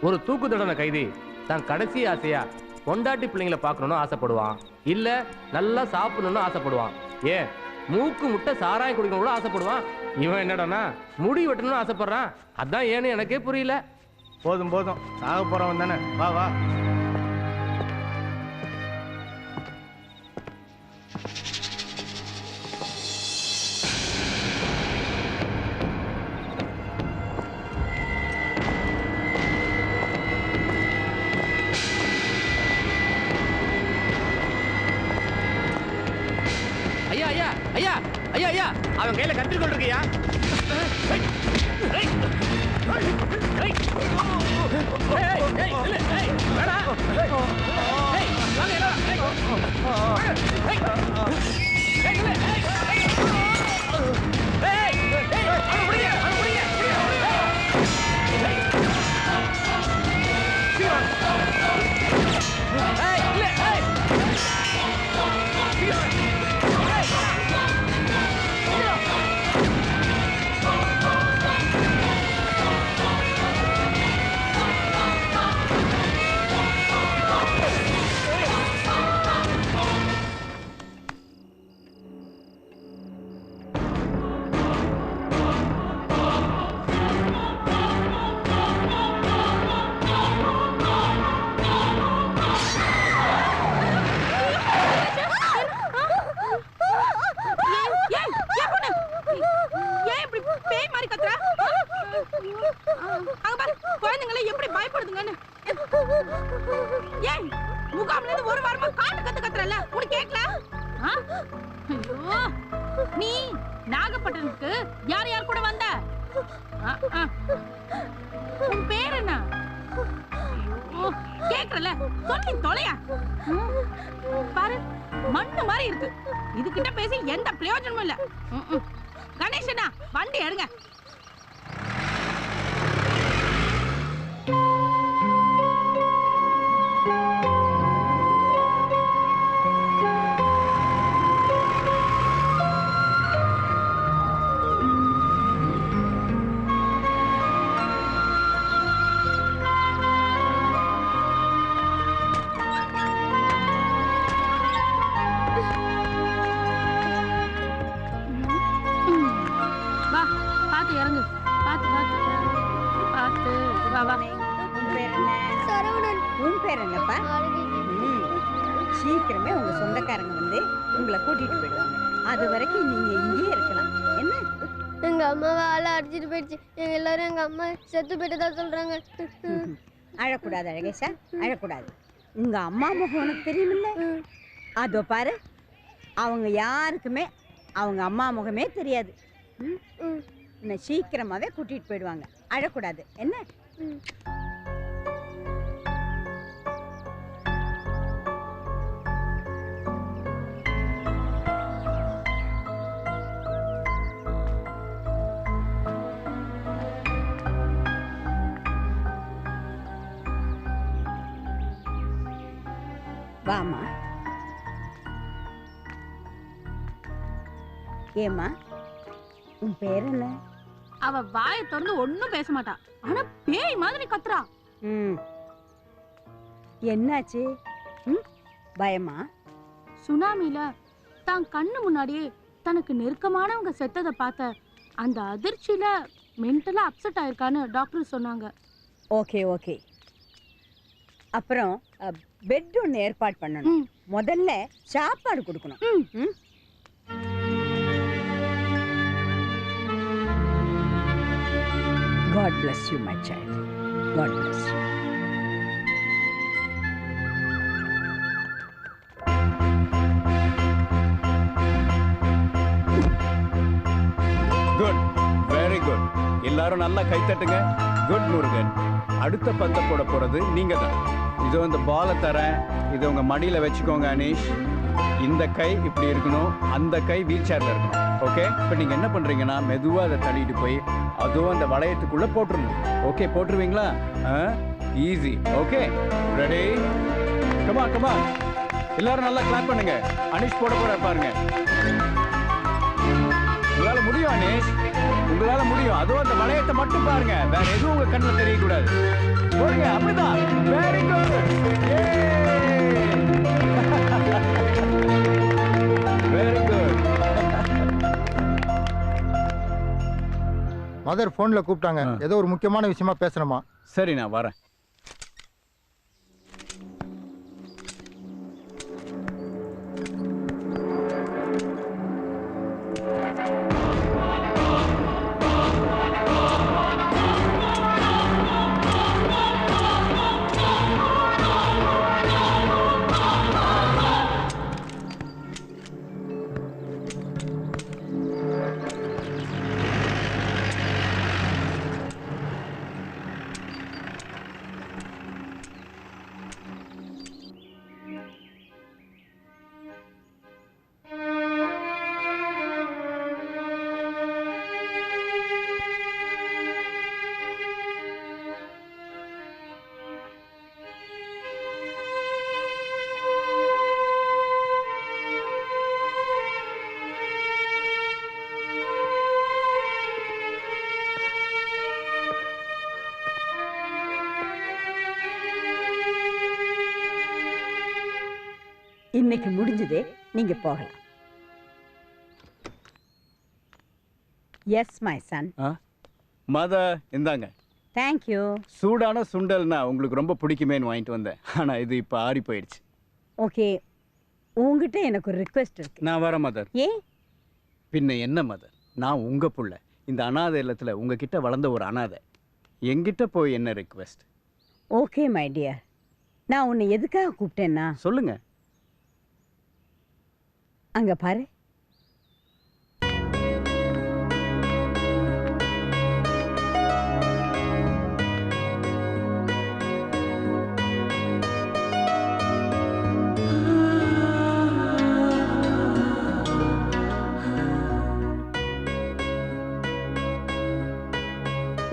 ஒரு தூக்கு தண்டனை கைதி தான் கடைசி ஆசையா பொண்டாட்டி பிள்ளைங்களை பார்க்கணும்னு ஆசைப்படுவான், இல்ல நல்லா சாப்பிடணும்னு ஆசைப்படுவான், ஏன் மூக்கு முட்டை சாராயம் குடிக்கணும் கூட ஆசைப்படுவான். இவன் என்னடானா முடி வெட்டணும்னு ஆசைப்படுறான். அதான் ஏன்னு எனக்கே புரியல. போதும் போதும், சாக போறவன் தானே, வா வா. ஐயா ஐயா ஐயா ஐயா ஐயா, அவன் கையில கத்திரிக்கோள் இருக்கியா? நீ நாகப்பட்டினத்துக்கு யார் யார் கூட வந்த? உன் பேர் என்ன? கேக்குறல சொல்லி தொலையா. பாரு மண்ணு மாதிரி இருக்கு, இதுகிட்ட பேசி எந்த பிரயோஜனமும் இல்ல. கணேசனா வண்டி எடுங்க. சீக்கிரமே உங்க சொந்தக்காரங்க வந்து உங்களை கூட்டிட்டு போயிடுவாங்க. அது வரைக்கும் நீங்க இங்கேயே இருக்கலாம். என்ன? எங்க அம்மாவை ஆளை அடிச்சிட்டு போயிடுச்சு. எங்க எல்லாரும் எங்க அம்மா செத்து போயிட்டதா சொல்றாங்க. அழக்கூடாது அழகேஷா, அழக்கூடாது. உங்க அம்மா முகம் உனக்கு தெரியுமில்ல? அதோ பாரு, அவங்க யாருக்குமே அவங்க அம்மா முகமே தெரியாது. இன்னும் சீக்கிரமாவே கூட்டிட்டு போயிடுவாங்க. அழக்கூடாது. என்ன? வாமா. ஏமா உன் பேர் என்ன? அவ வாயை திறந்து ஒண்ணும் பேச மாட்டா, ஆனா பேய் மாதிரி கத்துறா. என்னாச்சு? பயமா? சுனாமில தான் கண்ணு முன்னாடியே தனக்கு நெருக்கமானவங்க செத்ததை பார்த்த அந்த அதிர்ச்சியில மென்டலா அப்செட் ஆயிருக்கான்னு டாக்டர் சொன்னாங்க. Okay okay. அப்புறம் பெட் ஒன்று ஏற்பாடு பண்ணணும். முதல்ல சாப்பாடு கொடுக்கணும். God bless you, my child. God bless you. Good, very good. எல்லாரும் நல்லா கை தட்டுங்க. குட் முருகன். அடுத்த பந்த போட போறது நீங்க தான். இதோ இந்த பாலை தரேன், இதை உங்க மடியில வச்சுக்கோங்க அனீஷ். இந்த கை இப்படி இருக்கணும், அந்த கை வீல் சேர்ல இருக்கணும். ஓகே, இப்போ நீங்க என்ன பண்றீங்கன்னா மெதுவா அதை தள்ளிட்டு போய் அதுவும் அந்த வளையத்துக்குள்ள போட்டுருணும். ஓகே, போட்டுருவீங்களா? Easy. Okay, ready? Come on come on, எல்லாரும் நல்லா கிளாப் பண்ணுங்க. அனீஷ் போட போற பாருங்க. உங்களால முடியும் அனீஷ். உங்களால முடியும். அதுவும் அந்த வளையத்தை மட்டும் பாருங்க, வேற எதுவும் உங்க கண்ணில் தெரியக்கூடாது. போடுங்க, அப்படிதான். Very good. Very good. Mother போன்ல கூப்பிட்டாங்க, ஏதோ ஒரு முக்கியமான விஷயமா பேசணுமா. சரி, நான் வரேன். இன்னைக்கு முடிஞ்சதே, நீங்க போகலாம். S my son. மதர், இந்தாங்க. தேங்க்யூ. சூடான சுண்டல்னா உங்களுக்கு ரொம்ப பிடிக்குமேன்னு வாங்கிட்டு வந்தேன். ஆனா இது இப்ப ஆறி போயிடுச்சு. ஓகே, உங்ககிட்ட எனக்கு ஒரு ரிக்வெஸ்ட் இருக்கு. நான் வரேன் மதர். ஏன்? பின்ன என்ன மதர், நான் உங்க புள்ள. இந்த அனாதை இல்லத்துல உங்ககிட்ட வளர்ந்த ஒரு அனாதை. என்கிட்ட போய் என்ன ரிக்வெஸ்ட்? ஓகே மை டியர், நான் உன்னை எதுக்காக கூப்பிட்டேன்னா, சொல்லுங்க. அங்க பாரு.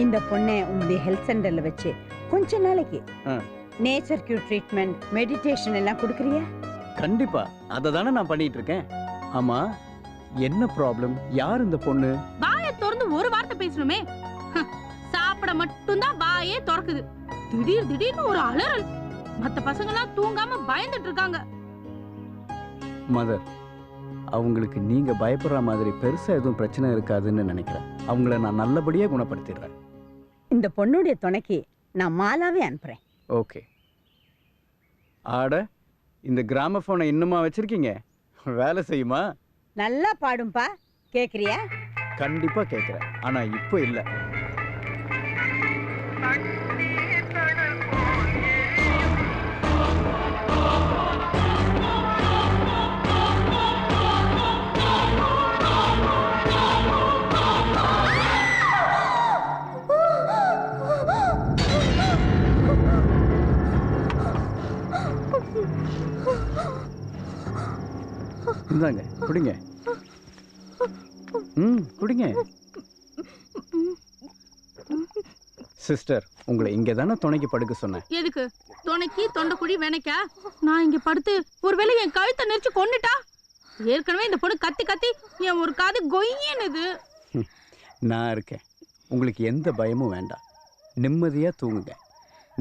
இந்த பொண்ணை உங்களுடைய ஹெல்த் சென்டர்ல வச்சு கொஞ்ச நாளைக்கு நேச்சர் கியூ ட்ரீட்மெண்ட், மெடிடேஷன் எல்லாம் கொடுக்குறியா? கண்டிப்பா, அதை தானே நான் பண்ணிட்டு இருக்கேன். ஆமா, என்ன ப்ராப்ளம்? யார் இந்த பொண்ணு? வாயை திறந்து ஒரு வார்த்தை பேசணுமே, சாப்பிட மட்டும்தான் வாயே திறக்குது. திடீர்னு ஒரு அலறல். மத்த பசங்க எல்லாம் தூங்காம பயந்துட்டு இருக்காங்க. மதர், அவங்களுக்கு நீங்க பயப்படுற மாதிரி பெருசா எதுவும் பிரச்சனை இருக்காதுன்னு நினைக்கிறேன். அவங்கள நான் நல்லபடியா குணப்படுத்திடுறேன். இந்த பொண்ணுடைய துணைக்கு நான் மாலாவே அனுப்புறேன். ஓகே. ஆட, இந்த கிராமபோனை இன்னுமா வச்சிருக்கீங்க? வேலை செய்யுமா? நல்லா பாடும்பா, கேக்குறியா? கண்டிப்பா கேட்கிறேன், ஆனா இப்போ இல்ல. இந்தாங்க, குடிங்க. குடிங்க. சிஸ்டர், உங்களை இங்க தானே துணைக்கு படுக்க சொன்னேன். எதுக்கு? துணைக்கு தொண்டைக்குழி வேணைக்கா? நான் இங்க படுத்து ஒருவேளை என் கழுத்தை நெரிச்சு கொன்னுட்டா? ஏற்கனவே இந்த பொண்ணு கத்தி கத்தி என் ஒரு காது கொய்யனுது. நான் இருக்கேன், உங்களுக்கு எந்த பயமும் வேண்டாம். நிம்மதியா தூங்குங்க.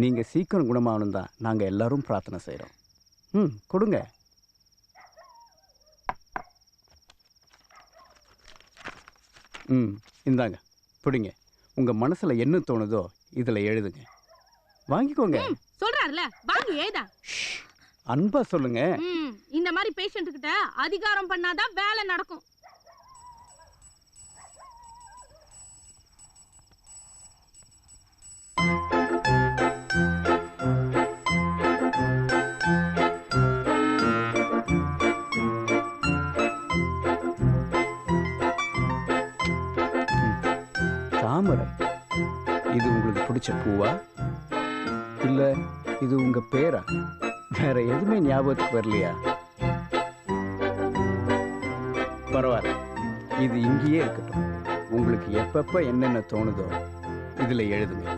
நீங்க சீக்கிரம் குணமாகணும் தான் நாங்க எல்லாரும் பிரார்த்தனை செய்றோம். கொடுங்க. இந்தாங்க, பிடிங்க. உங்க மனசுல என்ன தோணுதோ இதுல எழுதுங்க. வாங்கிக்கோங்க. சொல்றாருல, வாங்கி ஏதா. அன்பா சொல்லுங்க. இந்த மாதிரி பேஷண்ட் கிட்ட அதிகாரம் பண்ணாதான் வேலை நடக்கும். தாமரை, இது உங்களுக்கு பிடிச்ச பூவா இல்ல இது உங்க பேரா? வேற எதுவுமே ஞாபகத்துக்கு வரலையா? பரவாயில்ல, இது இங்கேயே இருக்கட்டும். உங்களுக்கு எப்பப்ப என்னென்ன தோணுதோ இதுல எழுதுங்க.